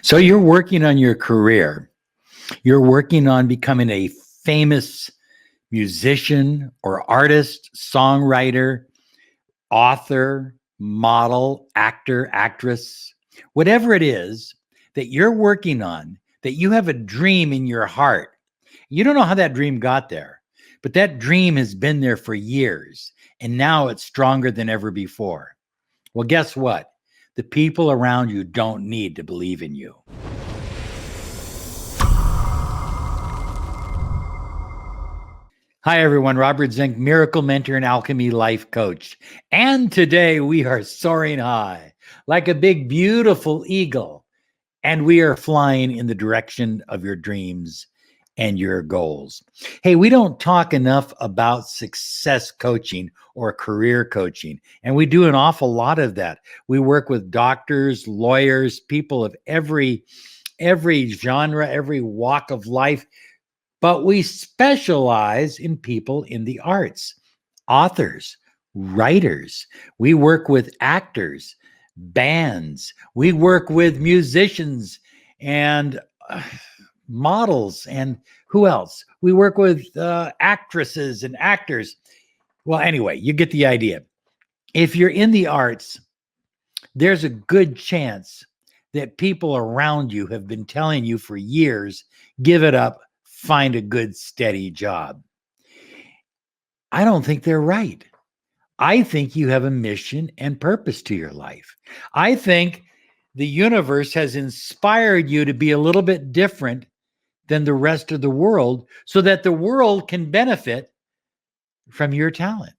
So you're working on your career. You're working on becoming a famous musician or artist, songwriter, author, model, actor, actress, whatever it is that you're working on, that you have a dream in your heart. You don't know how that dream got there, but that dream has been there for years, and now it's stronger than ever before. Well, guess what? The people around you don't need to believe in you. Hi, everyone. Robert Zink, miracle mentor and alchemy life coach. And today we are soaring high like a big, beautiful eagle. And we are flying in the direction of your dreams and your goals. Hey, we don't talk enough about success coaching or career coaching. And we do an awful lot of that. We work with doctors, lawyers, people of every genre, every walk of life. But we specialize in people in the arts, authors, writers. We work with actors, bands. We work with musicians and models. And who else? We work with actresses and actors. Well, anyway, you get the idea. If you're in the arts, there's a good chance that people around you have been telling you for years, give it up, find a good, steady job. I don't think they're right. I think you have a mission and purpose to your life. I think the universe has inspired you to be a little bit different than the rest of the world so that the world can benefit from your talent.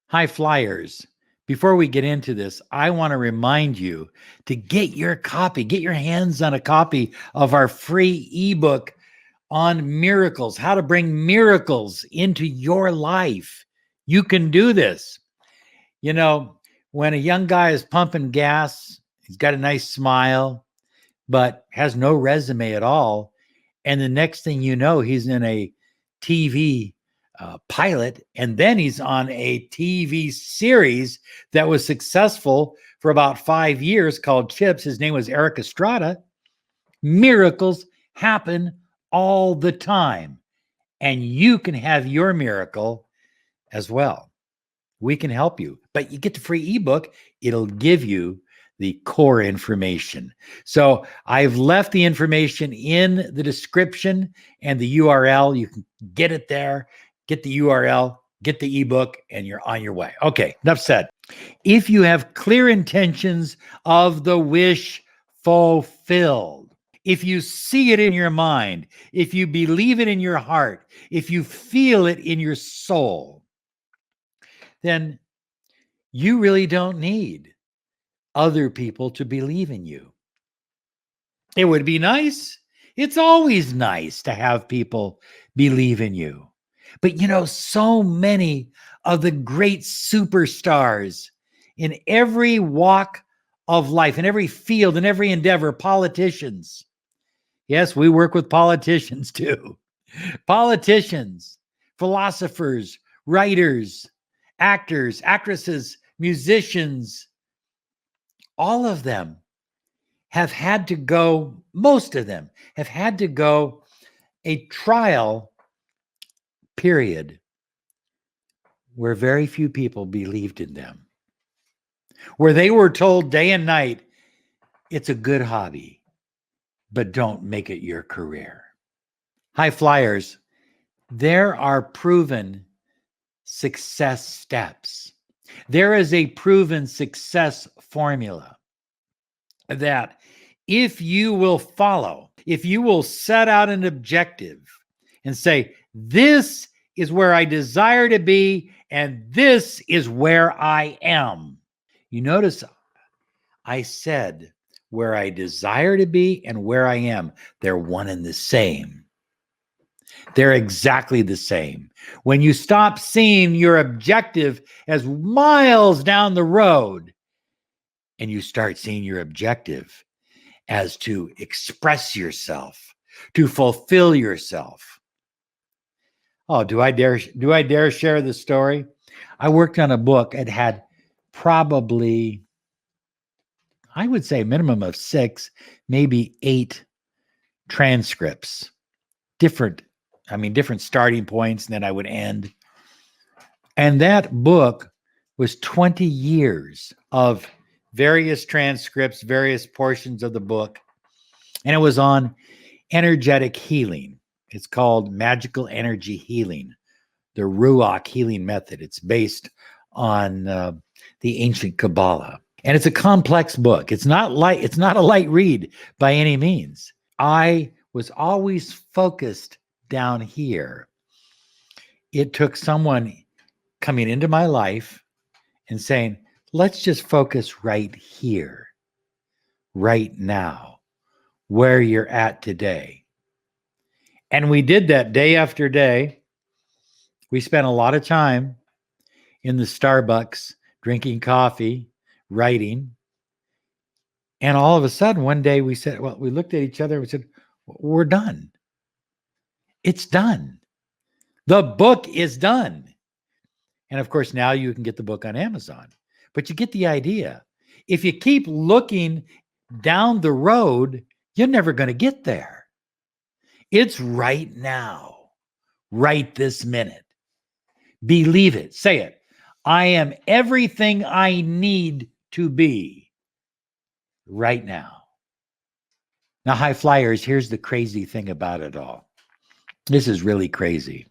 High flyers. Before we get into this, I want to remind you to get your hands on a copy of our free ebook on miracles, how to bring miracles into your life. You can do this. You know, when a young guy is pumping gas, he's got a nice smile, but has no resume at all. And the next thing you know, he's in a TV pilot, and then he's on a TV series that was successful for about 5 years called Chips. His name was Eric Estrada. Miracles happen all the time, and you can have your miracle as well. We can help you, but you get the free ebook. It'll give you the core information. So I've left the information in the description and the URL. You can get it there, get the URL, get the ebook, and you're on your way. Okay, enough said. If you have clear intentions of the wish fulfilled, if you see it in your mind, if you believe it in your heart, if you feel it in your soul, then you really don't need other people to believe in you. It would be nice. It's always nice to have people believe in you. But you know, so many of the great superstars in every walk of life, in every field, in every endeavor, politicians. Yes, we work with politicians too. Politicians, philosophers, writers, actors, actresses, musicians, all of them have had to go, most of them have had to go a trial period where very few people believed in them, where they were told day and night, it's a good hobby, but don't make it your career. High flyers, there are proven success steps. There is a proven success formula that if you will follow, if you will set out an objective and say, this is where I desire to be, and this is where I am. You notice I said where I desire to be and where I am. They're one and the same. They're exactly the same. When you stop seeing your objective as miles down the road and you start seeing your objective as to express yourself, to fulfill yourself. Oh, do I dare share the story? I worked on a book. It had probably, I would say a minimum of 6, maybe 8 transcripts, different starting points, and then I would end. And that book was 20 years of various transcripts, various portions of the book. And it was on energetic healing. It's called Magical Energy Healing, the Ruach healing method. It's based on the ancient Kabbalah. And it's a complex book. It's not a light read by any means. I was always focused down here. It took someone coming into my life and saying, let's just focus right here, right now, where you're at today. And we did that day after day. We spent a lot of time in the Starbucks, drinking coffee, writing. And all of a sudden, one day we looked at each other and we said, we're done. It's done. The book is done. And of course, now you can get the book on Amazon. But you get the idea. If you keep looking down the road, you're never going to get there. It's right now, right this minute. Believe it. Say it. I am everything I need to be right now. Now, high flyers, here's the crazy thing about it all. This is really crazy.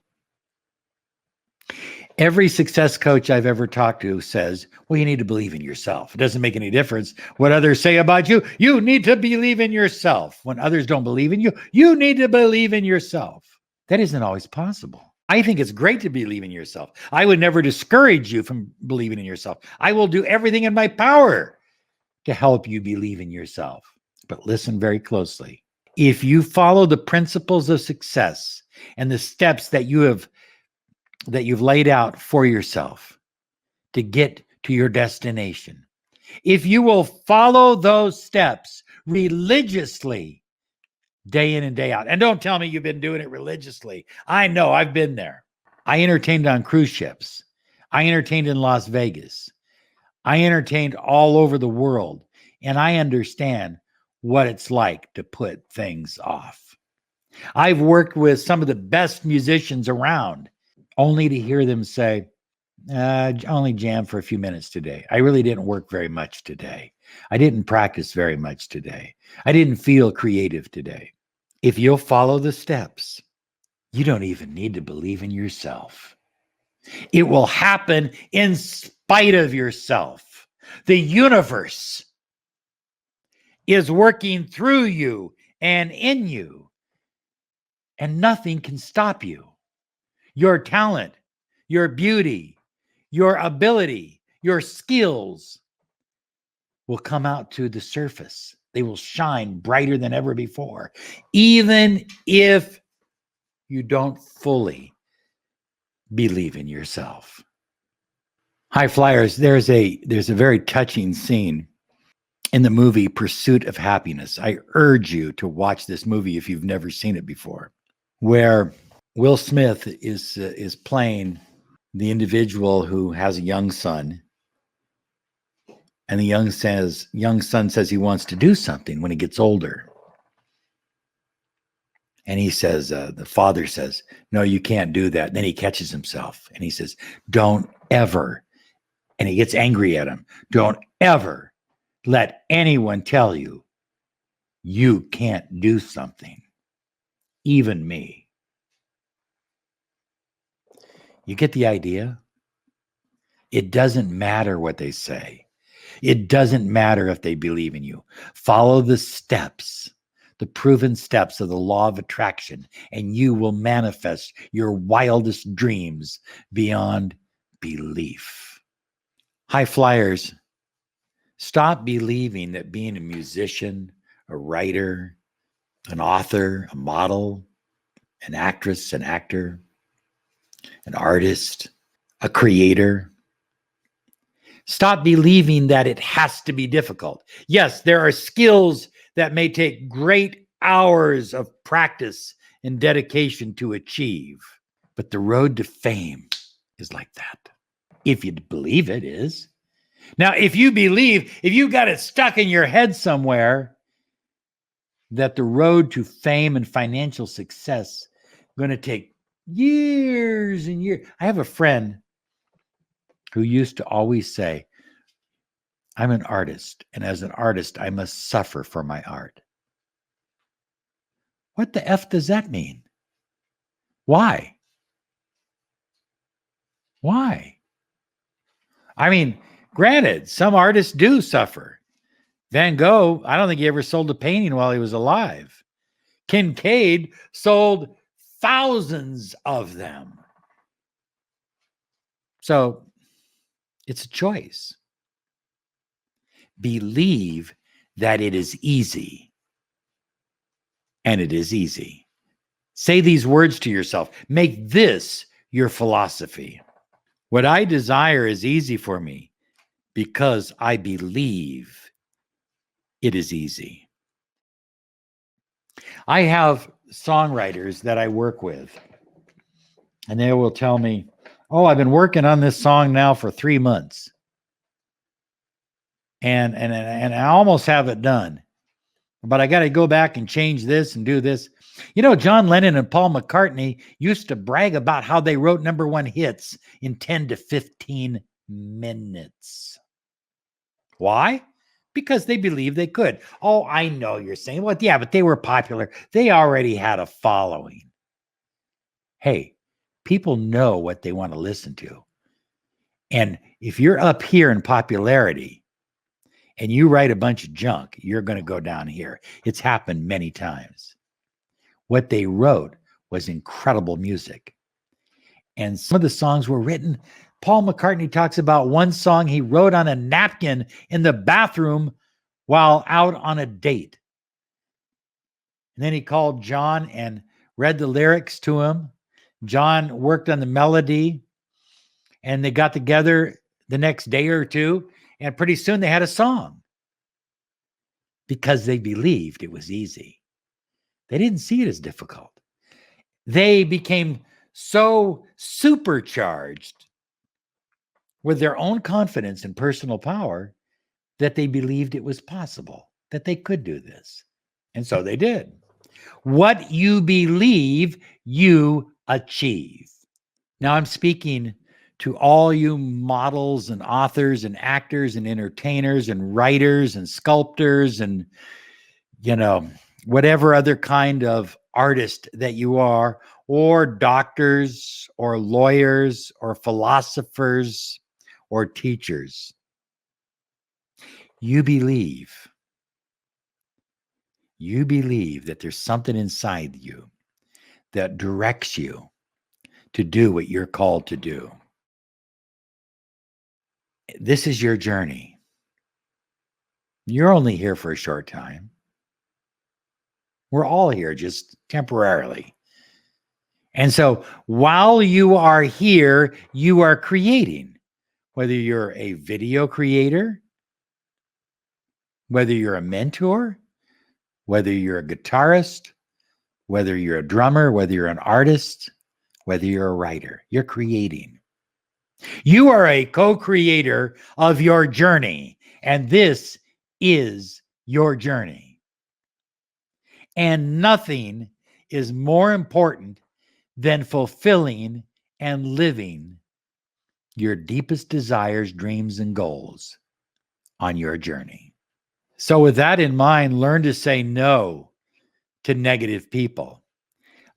Every success coach I've ever talked to says, well, you need to believe in yourself. It doesn't make any difference what others say about you. You need to believe in yourself. When others don't believe in you, you need to believe in yourself. That isn't always possible. I think it's great to believe in yourself. I would never discourage you from believing in yourself. I will do everything in my power to help you believe in yourself. But listen very closely. If you follow the principles of success and the steps that you've laid out for yourself to get to your destination, if you will follow those steps religiously, day in and day out, and don't tell me you've been doing it religiously. I know, I've been there. I entertained on cruise ships. I entertained in Las Vegas. I entertained all over the world, and I understand what it's like to put things off. I've worked with some of the best musicians around, only to hear them say, only jam for a few minutes today. I really didn't work very much today. I didn't practice very much today. I didn't feel creative today. If you'll follow the steps, you don't even need to believe in yourself. It will happen in spite of yourself. The universe is working through you and in you, and nothing can stop you. Your talent, your beauty, your ability, your skills will come out to the surface. They will shine brighter than ever before, even if you don't fully believe in yourself. High flyers, there's a very touching scene in the movie Pursuit of Happiness. I urge you to watch this movie if you've never seen it before, where Will Smith is playing the individual who has a young son, and the young son says he wants to do something when he gets older. And he says, the father says, no, you can't do that. And then he catches himself and he says, don't ever. And he gets angry at him. Don't ever let anyone tell you you can't do something, even me. You get the idea? It doesn't matter what they say. It doesn't matter if they believe in you. Follow the steps, the proven steps of the law of attraction, and you will manifest your wildest dreams beyond belief. High flyers, stop believing that being a musician, a writer, an author, a model, an actress, an actor, an artist, a creator, stop believing that it has to be difficult. Yes, there are skills that may take great hours of practice and dedication to achieve, but the road to fame is like that. If you believe it is. Now, if you've got it stuck in your head somewhere that the road to fame and financial success is going to take years and years. I have a friend who used to always say, I'm an artist, and as an artist, I must suffer for my art. What the F does that mean? Why? Why? I mean, granted, some artists do suffer. Van Gogh, I don't think he ever sold a painting while he was alive. Kincaid sold thousands of them. So it's a choice. Believe that it is easy. And it is easy. Say these words to yourself. Make this your philosophy. What I desire is easy for me because I believe it is easy. I have songwriters that I work with, and they will tell me, oh, I've been working on this song now for 3 months. And I almost have it done, but I got to go back and change this and do this. You know, John Lennon and Paul McCartney used to brag about how they wrote #1 hits in 10 to 15 minutes. Why? Because they believed they could. Oh, I know you're saying, well, yeah, but they were popular. They already had a following. Hey, people know what they want to listen to. And if you're up here in popularity and you write a bunch of junk, you're going to go down here. It's happened many times. What they wrote was incredible music. And some of the songs were written. Paul McCartney talks about one song he wrote on a napkin in the bathroom while out on a date. And then he called John and read the lyrics to him. John worked on the melody, and they got together the next day or two, and pretty soon they had a song because they believed it was easy. They didn't see it as difficult. They became so supercharged with their own confidence and personal power that they believed it was possible, that they could do this. And so they did. What you believe, you achieve. Now I'm speaking to all you models and authors and actors and entertainers and writers and sculptors and, whatever other kind of artist that you are, or doctors or lawyers or philosophers or teachers. You believe that there's something inside you that directs you to do what you're called to do. This is your journey. You're only here for a short time. We're all here just temporarily. And so while you are here, you are creating, whether you're a video creator, whether you're a mentor, whether you're a guitarist, whether you're a drummer, whether you're an artist, whether you're a writer, you're creating. You are a co-creator of your journey, and this is your journey. And nothing is more important than fulfilling and living your deepest desires, dreams, and goals on your journey. So with that in mind, learn to say no to negative people.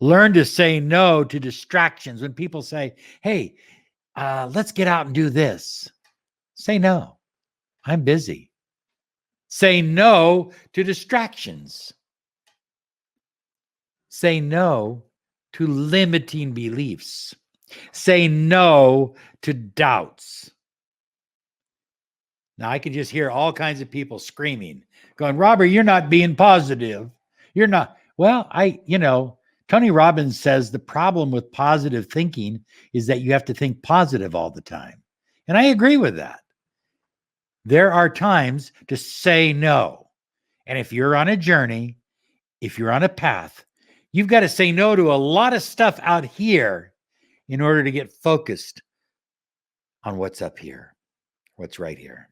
Learn to say no to distractions. When people say, hey, let's get out and do this, say no. I'm busy. Say no to distractions. Say no to limiting beliefs. Say no to doubts. Now, I can just hear all kinds of people screaming, going, Robert, you're not being positive. You're not. Well, Tony Robbins says the problem with positive thinking is that you have to think positive all the time. And I agree with that. There are times to say no. And if you're on a journey, if you're on a path, you've got to say no to a lot of stuff out here in order to get focused on what's up here, what's right here.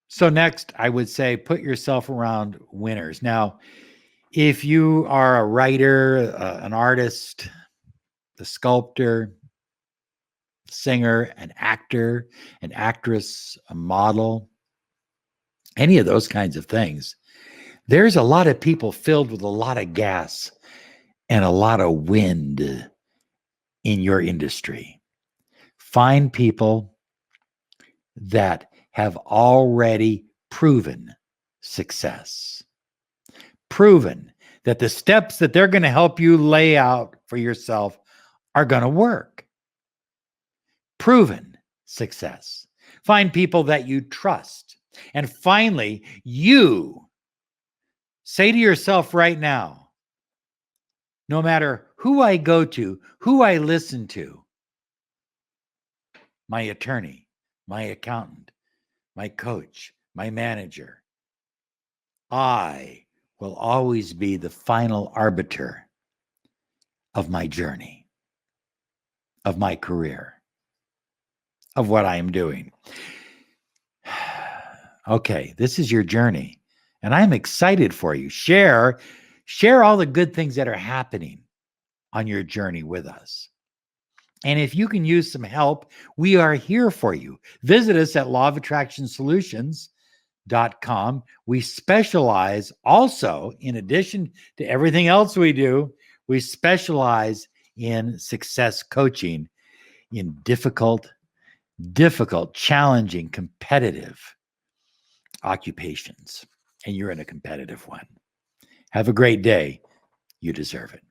So next, I would say put yourself around winners. Now, if you are a writer, an artist, a sculptor, singer, an actor, an actress, a model, any of those kinds of things, there's a lot of people filled with a lot of gas and a lot of wind in your industry. Find people that have already proven success, proven that the steps that they're going to help you lay out for yourself are going to work. Proven success. Find people that you trust. And finally, you say to yourself right now, no matter who I go to, who I listen to, my attorney, my accountant, my coach, my manager, I will always be the final arbiter of my journey, of my career, of what I am doing. Okay, this is your journey, and I'm excited for you. Share all the good things that are happening on your journey with us. And if you can use some help, we are here for you. Visit us at lawofattractionsolutions.com. We specialize also, in addition to everything else we do, we specialize in success coaching in difficult, challenging, competitive occupations. And you're in a competitive one. Have a great day. You deserve it.